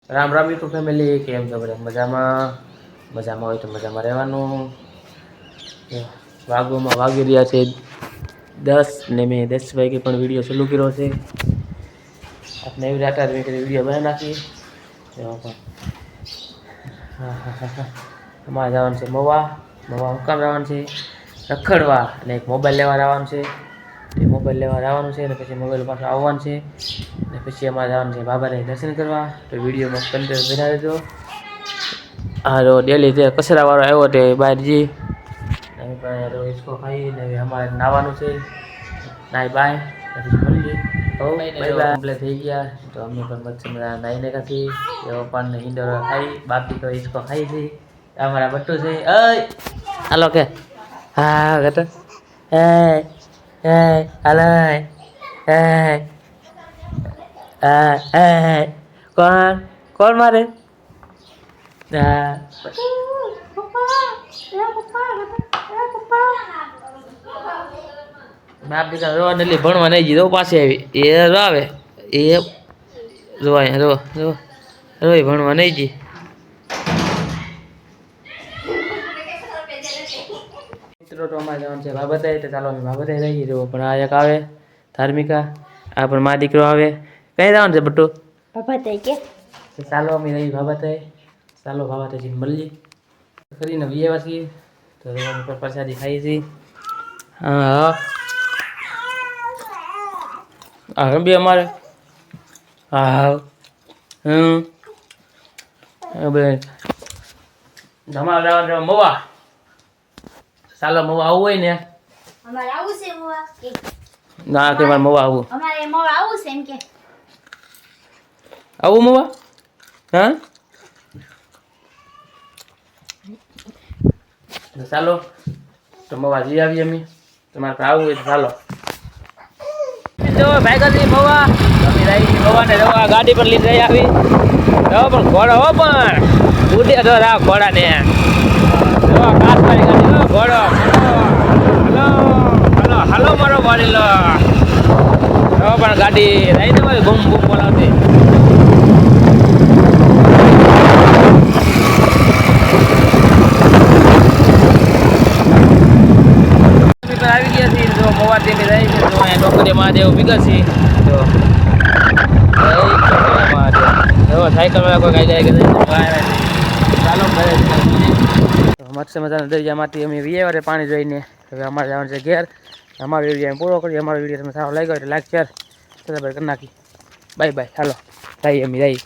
Ram Ram YouTube family, કેમ છો બધા? મજામાં હોય તો મજામાં રહેવાનું. વાગોમાં વાગી રહ્યા છે 10 ને મેં 10 વાગે પણ વિડીયો ચાલુ કર્યો છે. આપણે એવી રાત મેં વિડીયો બનાવી નાખી. અમારે જવાનું છે મવા મુકામ જવાનું છે રખડવા, અને એક મોબાઈલ લેવા આવવાનું છે. તે મોબાઈલ લેવા આવવાનું છે, અને પછી મોબાઈલ પાસે આવવાનું છે, અને પછી અમારે જવાનું છે બાબાને દર્શન કરવા. તો વિડીયોમાં કન્ટેન્ટ બનાવી દેજો. હારો ડેલી જે કચરાવાળો આવ્યો તે બહારજી હિસકો ખાઈને અમારે નાવાનું છે. નાઈ બાય કમ્પ્લીટ થઈ ગયા. તો અમે પણ મચ્છ નાઈને કાથી પાનને હિંડોરો ખાઈ, બાકી તો હિસકો ખાઈ છે. અમારા બટ્ટુ છે. હાલો કે હા ગટો હાલો કોણ કોણ મારે? બાપ દીકરા રોવા એટલે ભણવા નહીં જીધો પાસે આવી એ આવે એ રોવાય રોય ભણવા નહીં જી. મિત્રો તો અમારે જવાનું છે બાબતાઈ, તો ચાલો અમે બાબતાઈ રહીએ. જો પણ આ એક આવે ધાર્મિકા, આ પણ મા દીકરો આવે. કઈ જવાનું છે બટ્ટુ? બાબતાઈ કે ચાલો અમે રહી બાબતાઈ. ચાલો બાબતાઈ મળીએ કરીને વિયેવા છીએ. તો અમે પણ પ્રસાદી ખાઈએ છીએ. હા હા રંબી અમારે હા ધમાલ જવાનું મવા. ચાલો મવા આવું હોય ને અમારે આવું છે મોવા કે ના કે મારે મવા આવું, અમારે મોવા આવું છે એમ કે આવું મવા. હા ચાલો તો મવા જઈ આવીએ અમે. તમારે આવું હોય તો ચાલો. જો ભાઈ મવા અમે રહી મવાને જવા ગાડી પર લઈને જઈ આવી. પણ ઘોડો હો પણ ઉડે તો રાવ ઘોડા ને કાચ મારી ગાડી ઘોડો. હલો હલો હલો મારો વાળેલો પણ ગાડી રહી ને મારી બૂમ બૂમ બોલાવતી. આવી ગયા છીએ જો મોવાથી રહી છે. તો અહીંયા ડોકરી મહાદેવ ભીગા છે. તો સાયકલ વાળા કોઈ કાંઈ જાય કે ચાલો મસ્ત મજાના દરિયામાંથી અમે વિયેવારે પાણી જોઈને હવે અમારે જવાનું છે ઘેર. અમારો વિડીયો પૂરો કરીએ. અમારો વિડીયો તમને સારો લાગ્યો એટલે લાઈક શેર સબસ્ક્રાઈબ કરી નાખી. Bye bye. હાલો જઈએ અમે જઈએ.